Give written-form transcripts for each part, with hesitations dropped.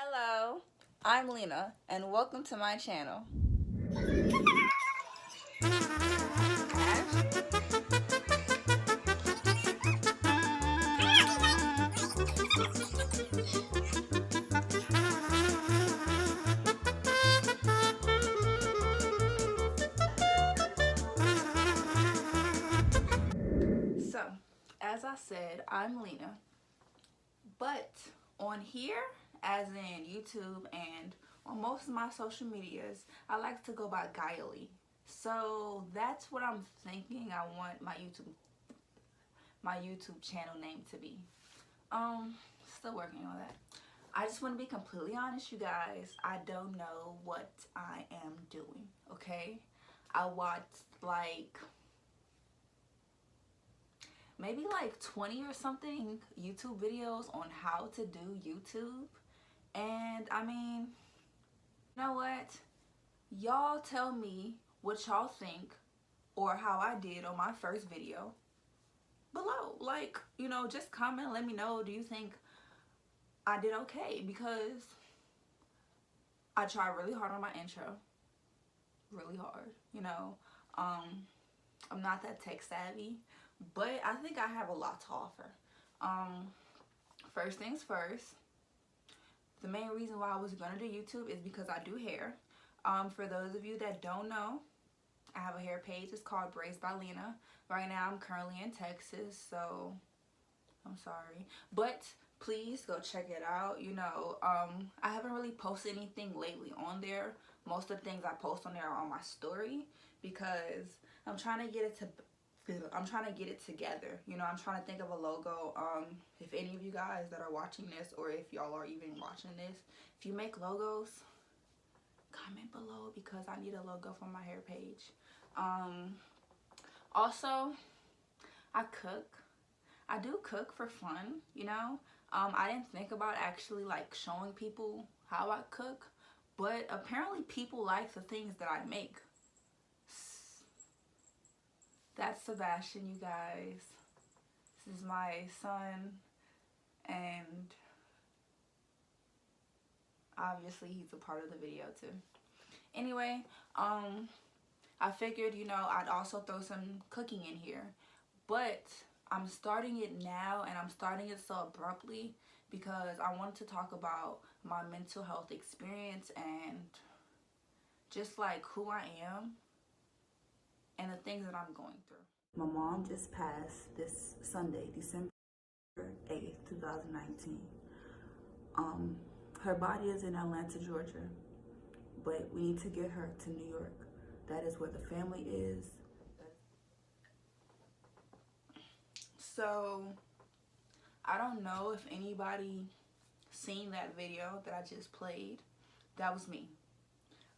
Hello, I'm Lena, and welcome to my channel. So, as I said, I'm Lena, but on here, as in YouTube and on most of my social medias, I like to go by Gylie. So that's what I'm thinking I want my YouTube channel name to be. Um, Still working on that. I just want to be completely honest, you guys. I don't know what I am doing, okay? I watched maybe like 20 or something YouTube videos on how to do YouTube. And I mean, you know what? Y'all tell me what y'all think or how I did on my first video below. Just comment, let me know, do you think I did okay? Because I tried really hard on my intro. Really hard, I'm not that tech savvy, but I think I have a lot to offer. First things first, the main reason why I was gonna do YouTube is because I do hair. For those of you that don't know, I have a hair page. It's called Braids by Lena. Right now I'm currently in Texas, so I'm sorry, but please go check it out. I haven't really posted anything lately on there. Most of the things I post on there are on my story because I'm trying to get it together. I'm trying to think of a logo. If any of you guys that are watching this, or if y'all are even watching this, if you make logos, comment below because I need a logo for my hair page. Also, I cook. I do cook for fun. I didn't think about actually like showing people how I cook, but apparently people like the things that I make. That's Sebastian, you guys. This is my son, and obviously he's a part of the video too. Anyway, I figured, I'd also throw some cooking in here, but I'm starting it now, and I'm starting it so abruptly because I wanted to talk about my mental health experience and just like who I am and the things that I'm going through. My mom just passed this Sunday, December 8th, 2019. Her body is in Atlanta, Georgia, but we need to get her to New York. That is where the family is. So I don't know if anybody seen that video that I just played. That was me.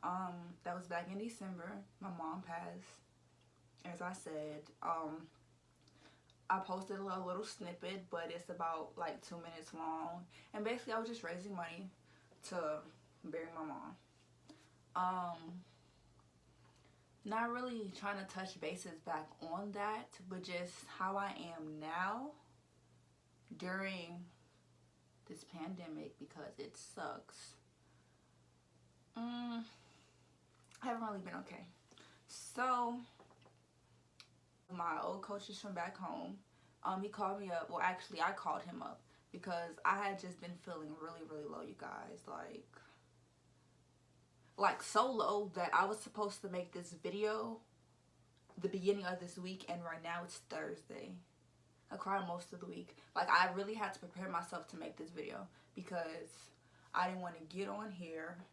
That was back in December. My mom passed. As I said, I posted a little snippet, but it's about like 2 minutes long. And basically I was just raising money to bury my mom. Not really trying to touch bases back on that, but just how I am now during this pandemic because it sucks. I haven't really been okay. So my old coach is from back home. He called me up. Well, actually, I called him up because I had just been feeling really, really low, you guys. Like so low that I was supposed to make this video the beginning of this week, and right now it's Thursday. I cried most of the week. Like, I really had to prepare myself to make this video because I didn't want to get on here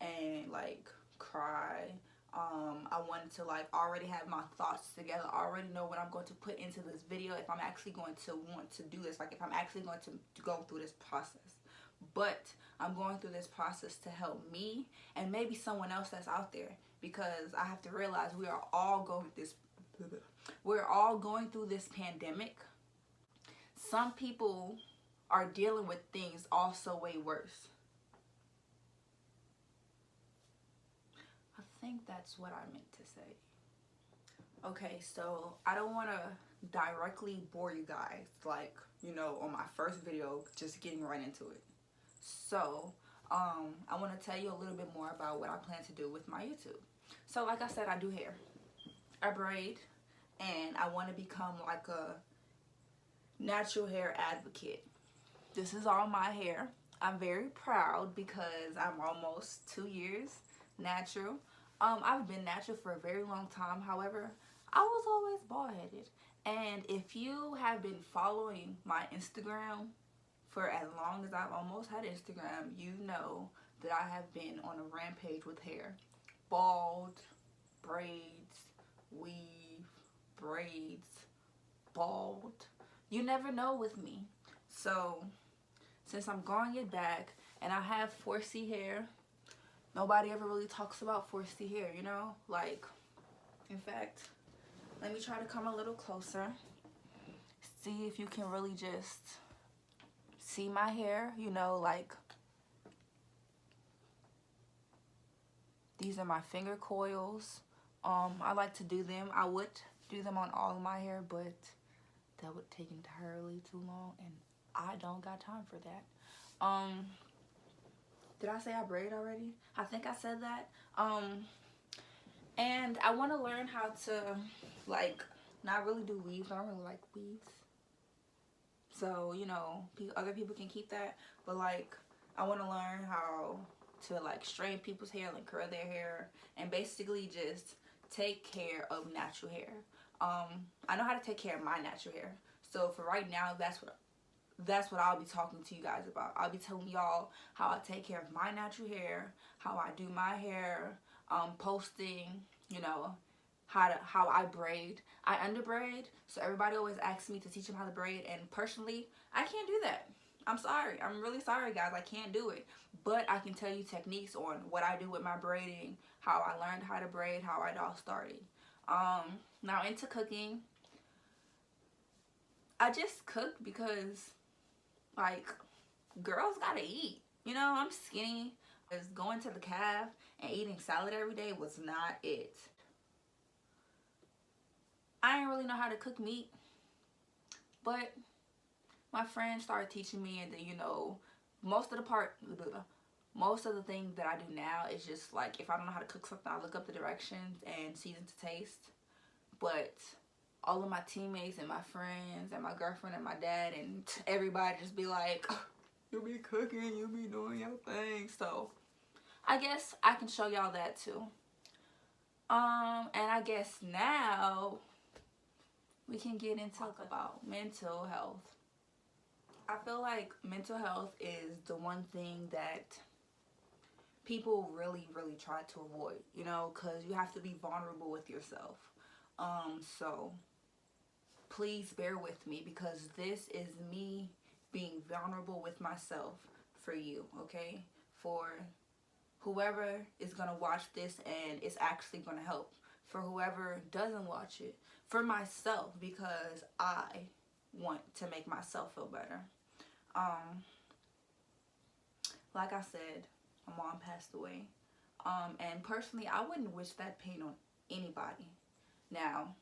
and like cry. I wanted to like already have my thoughts together, already know what I'm going to put into this video, if I'm actually going to want to do this, like if I'm actually going to go through this process. But I'm going through this process to help me and maybe someone else that's out there, because I have to realize we're all going through this pandemic. Some people are dealing with things also way worse. I think that's what I meant to say. Okay, so I don't want to directly bore you guys, like, on my first video, just getting right into it. So, I want to tell you a little bit more about what I plan to do with my YouTube. So like I said, I do hair. I braid, and I want to become like a natural hair advocate. This is all my hair. I'm very proud because I'm almost 2 years natural. I've been natural for a very long time. However, I was always bald-headed. And if you have been following my Instagram for as long as I've almost had Instagram, you know that I have been on a rampage with hair. Bald, braids, weave, braids, bald. You never know with me. So since I'm growing it back and I have 4C hair, nobody ever really talks about 4C hair, you know? Like, in fact, let me try to come a little closer. See if you can really just see my hair, you know, like these are my finger coils. I like to do them. I would do them on all of my hair, but that would take entirely too long, and I don't got time for that. Did I say I braid already? I think I said that. And I want to learn how to, like, not really do weaves. I don't really like weaves. So, you know, other people can keep that. But, like, I want to learn how to, like, straighten people's hair, like, curl their hair, and basically just take care of natural hair. I know how to take care of my natural hair. So, for right now, that's what I'll be talking to you guys about. I'll be telling y'all how I take care of my natural hair, how I do my hair, posting, you know, how I braid. I underbraid, so everybody always asks me to teach them how to braid, and personally, I can't do that. I'm sorry. I'm really sorry, guys. I can't do it. But I can tell you techniques on what I do with my braiding, how I learned how to braid, how it all started. Now into cooking. I just cook because, like, girls gotta eat. You know, I'm skinny. Just going to the caf and eating salad every day was not it. I didn't really know how to cook meat, but my friends started teaching me, and then, you know, most of the things that I do now is just like, if I don't know how to cook something, I look up the directions and season to taste. But all of my teammates and my friends and my girlfriend and my dad and everybody just be like, you be cooking, you be doing your thing. So I guess I can show y'all that too. And I guess now we can get into talk about mental health. I feel like mental health is the one thing that people really try to avoid, you know, because you have to be vulnerable with yourself. So please bear with me, because this is me being vulnerable with myself for you, okay? For whoever is gonna watch this and it's actually gonna help. For whoever doesn't watch it. For myself, because I want to make myself feel better. Like I said, my mom passed away. And personally, I wouldn't wish that pain on anybody. Now,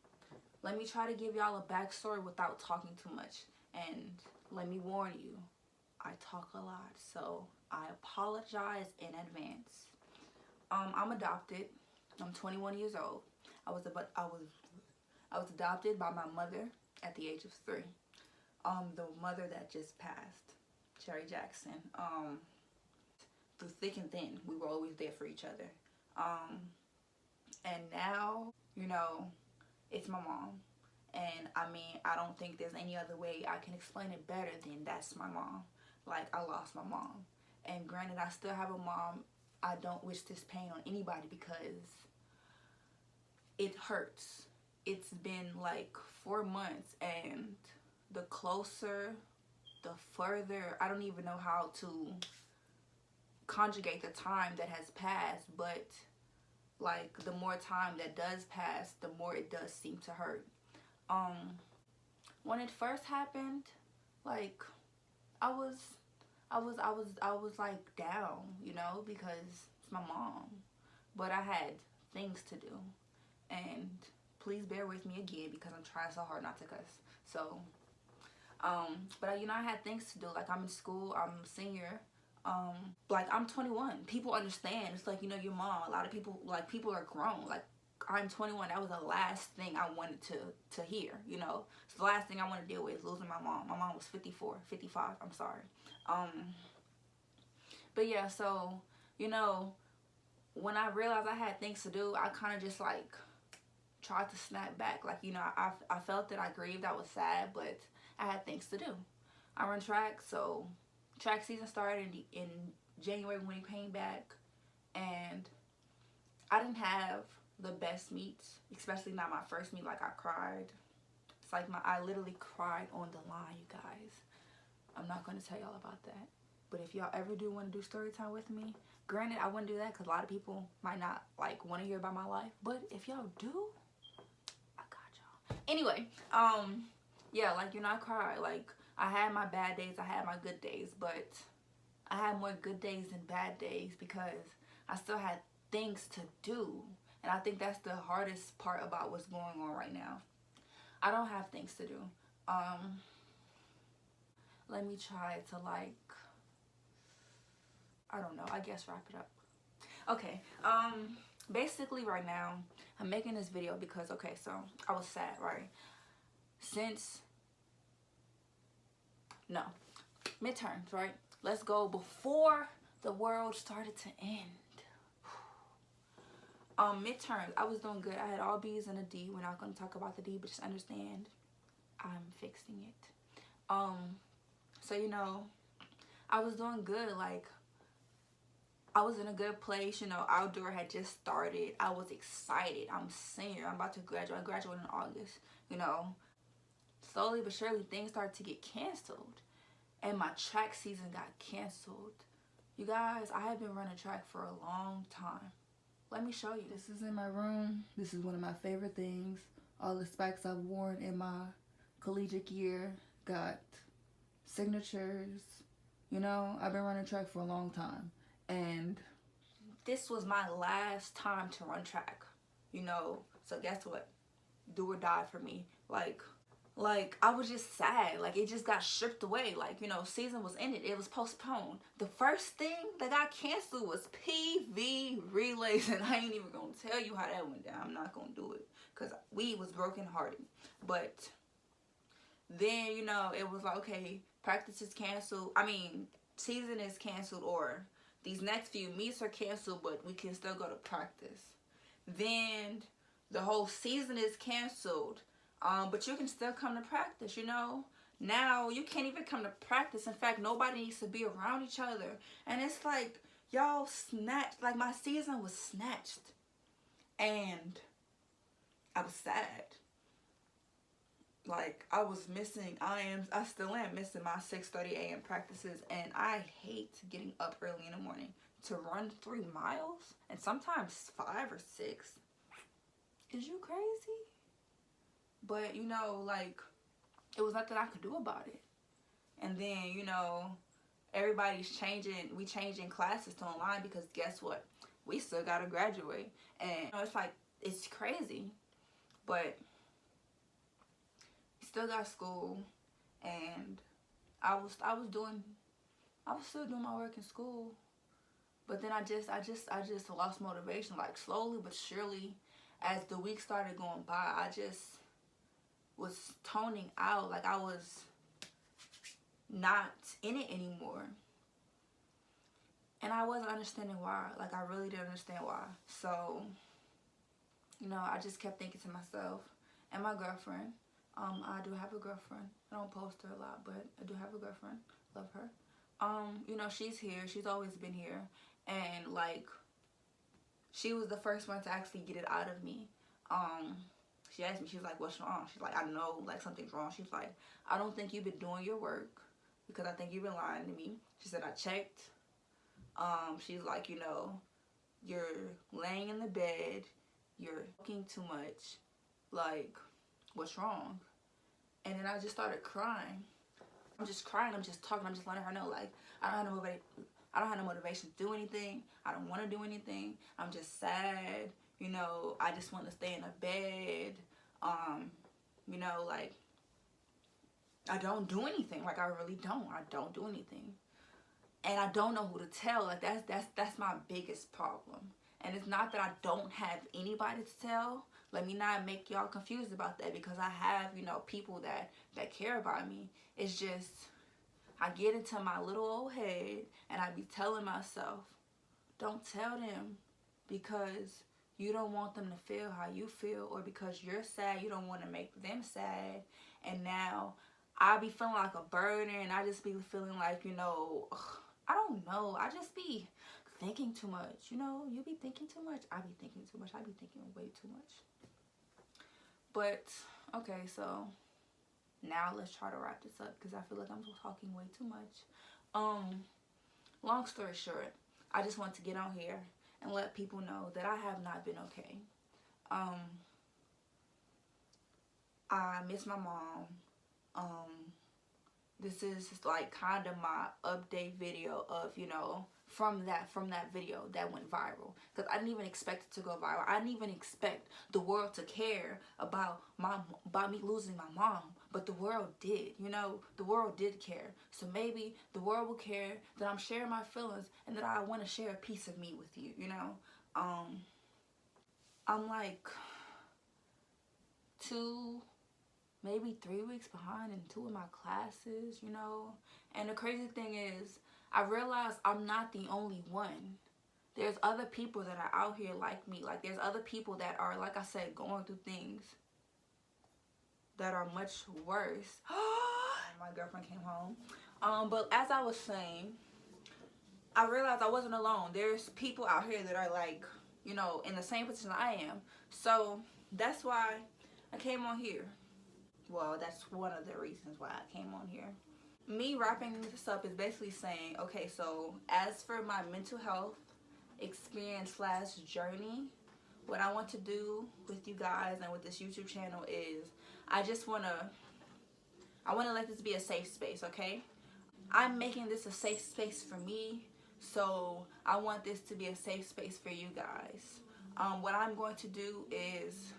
let me try to give y'all a backstory without talking too much. And let me warn you, I talk a lot, so I apologize in advance. I'm adopted. I'm 21 years old. I was adopted by my mother at the age of 3. The mother that just passed, Cherry Jackson. Through thick and thin, we were always there for each other. And now, you know, it's my mom. And I mean, I don't think there's any other way I can explain it better than that's my mom. Like, I lost my mom. And granted, I still have a mom. I don't wish this pain on anybody because it hurts. It's been like 4 months, and the closer, the further, I don't even know how to conjugate the time that has passed, but like the more time that does pass, the more it does seem to hurt. When it first happened, like I was like down, you know, because it's my mom. But I had things to do. And please bear with me again because I'm trying so hard not to cuss. So, but you know, I had things to do. Like, I'm in school, I'm a senior. Like, I'm 21. People understand. It's like, you know, your mom. A lot of people, like, people are grown. Like, I'm 21. That was the last thing I wanted to hear, you know. It's the last thing I want to deal with is losing my mom. My mom was 54, 55. I'm sorry. But yeah, so, you know, when I realized I had things to do, I kind of just, like, tried to snap back. Like, you know, I felt that I grieved. I was sad, but I had things to do. I run track, so track season started in January when he came back, and I didn't have the best meets, especially not my first meet. Like, I cried. It's like I literally cried on the line, you guys. I'm not going to tell y'all about that. But if y'all ever do want to do story time with me, granted, I wouldn't do that because a lot of people might not, like, want to hear about my life. But if y'all do, I got y'all. Anyway, yeah, like, you know, I cried. Like, I had my bad days, I had my good days, but I had more good days than bad days because I still had things to do. And I think that's the hardest part about what's going on right now. I don't have things to do. Let me try to, like, I don't know, I guess wrap it up. Okay, basically right now, I'm making this video because, okay, so I was sad, right? Midterms, right? Let's go before the world started to end. Midterms, I was doing good. I had all B's and a D. We're not going to talk about the D, but just understand I'm fixing it. So, you know, I was doing good. Like, I was in a good place. You know, outdoor had just started. I was excited. I'm senior. I'm about to graduate. I graduated in August. You know, slowly but surely things started to get canceled. And my track season got canceled. You guys, I have been running track for a long time. Let me show you. This is in my room. This is one of my favorite things. All the spikes I've worn in my collegiate year got signatures. You know, I've been running track for a long time. And this was my last time to run track. You know, so guess what? Do or die for me. Like, I was just sad. Like, it just got stripped away. Like, you know, season was ended. It was postponed. The first thing that got canceled was PV relays. And I ain't even going to tell you how that went down. I'm not going to do it. Because we was brokenhearted. But then, you know, it was like, okay, practice is canceled. I mean, season is canceled. Or these next few meets are canceled. But we can still go to practice. Then the whole season is canceled. But you can still come to practice, you know. Now, you can't even come to practice. In fact, nobody needs to be around each other. And it's like, y'all snatched. Like, my season was snatched. And I was sad. Like, I was missing, I still am missing my 6:30 a.m. practices. And I hate getting up early in the morning to run 3 miles. And sometimes 5 or 6. Is you crazy? But, you know, like, it was nothing I could do about it. And then, you know, everybody's changing. We changing classes to online because guess what? We still got to graduate. And, you know, it's like, it's crazy. But still got school. And I was still doing my work in school. But then I just lost motivation. Like, slowly but surely, as the week started going by, I just was toning out. Like, I was not in it anymore. And I wasn't understanding why. Like, I really didn't understand why. So, you know, I just kept thinking to myself, and my girlfriend, I do have a girlfriend. I don't post her a lot, but I do have a girlfriend. Love her. You know, she's here. She's always been here. And, like, she was the first one to actually get it out of me. She asked me, she was like, what's wrong? She's like, I know, like, something's wrong. She's like, I don't think you've been doing your work because I think you've been lying to me. She said, I checked. She's like, you know, you're laying in the bed. You're talking too much. Like, what's wrong? And then I just started crying. I'm just crying. I'm just talking. I'm just letting her know, like, I don't have no motivation to do anything. I don't want to do anything. I'm just sad. You know, I just want to stay in a bed. You know, like, I don't do anything. Like, I really don't. I don't do anything. and I don't know who to tell. Like that's my biggest problem. And it's not that I don't have anybody to tell. Let me not make y'all confused about that, because I have, you know, people that care about me. It's just I get into my little old head and I be telling myself, don't tell them because you don't want them to feel how you feel, or because you're sad, you don't want to make them sad. And now I be feeling like a burden, and I just be feeling like, you know, I don't know. I just be thinking too much. You know, you be thinking too much. I be thinking too much. I be thinking way too much. But, okay, so now let's try to wrap this up, because I feel like I'm talking way too much. Long story short, I just want to get on here and let people know that I have not been okay. I miss my mom. This is like kind of my update video of, you know, from that video that went viral, because I didn't even expect it to go viral. I didn't even expect the world to care about me losing my mom, but the world did. You know, the world did care. So maybe the world will care that I'm sharing my feelings and that I want to share a piece of me with you. You know, I'm like 2, maybe 3 weeks behind in 2 of my classes, you know. And the crazy thing is, I realized I'm not the only one. There's other people that are out here like me. Like, there's other people that are, like I said, going through things that are much worse. My girlfriend came home. But as I was saying, I realized I wasn't alone. There's people out here that are like, you know, in the same position I am. So that's why I came on here. Well, that's one of the reasons why I came on here. Me wrapping this up is basically saying, okay, so as for my mental health experience / journey, what I want to do with you guys and with this YouTube channel is I want to let this be a safe space, okay? I'm making this a safe space for me, so I want this to be a safe space for you guys. What I'm going to do is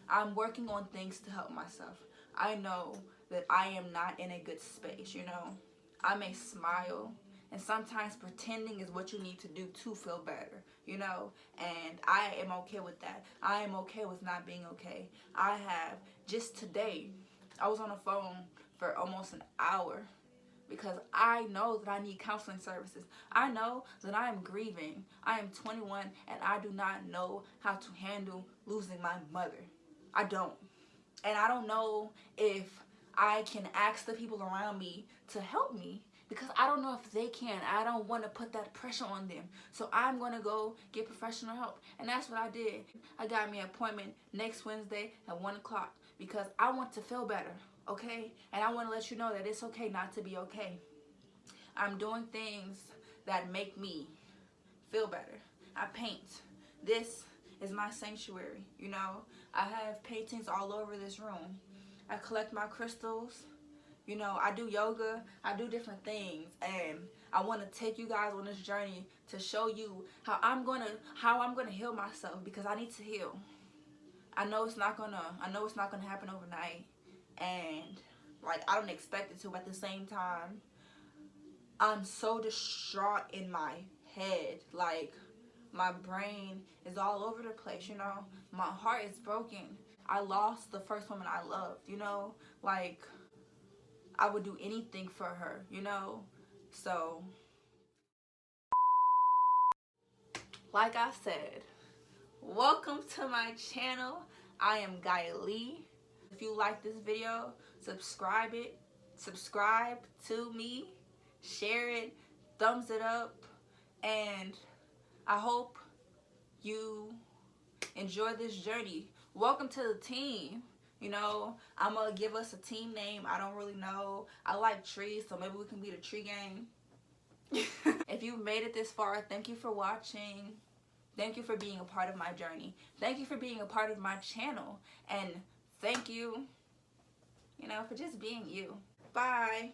I'm working on things to help myself. I know that I am not in a good space, you know. I may smile, and sometimes pretending is what you need to do to feel better, you know. And I am okay with that. I am okay with not being okay. I have, just today, I was on the phone for almost an hour because I know that I need counseling services. I know that I am grieving. I am 21 and I do not know how to handle losing my mother. I don't. And I don't know if I can ask the people around me to help me, because I don't know if they can. I don't want to put that pressure on them. So I'm going to go get professional help. And that's what I did. I got me an appointment next Wednesday at 1 o'clock because I want to feel better, okay? And I want to let you know that it's okay not to be okay. I'm doing things that make me feel better. I paint. This is my sanctuary, you know. I have paintings all over this room. I collect my crystals. You know, I do yoga. I do different things, and I want to take you guys on this journey to show you how I'm gonna heal myself, because I need to heal. I know it's not gonna happen overnight, and like I don't expect it to. But at the same time, I'm so distraught in my head. Like, my brain is all over the place, you know. My heart is broken. I lost the first woman I loved, you know. Like, I would do anything for her, you know. So, like I said, welcome to my channel. I am Gaia Lee. If you like this video, subscribe to me, share it, thumbs it up, and I hope you enjoy this journey. Welcome to the team. You know, I'm gonna give us a team name. I don't really know. I like trees, so maybe we can be the tree gang. If you've made it this far, thank you for watching. Thank you for being a part of my journey. Thank you for being a part of my channel. And thank you, you know, for just being you. Bye.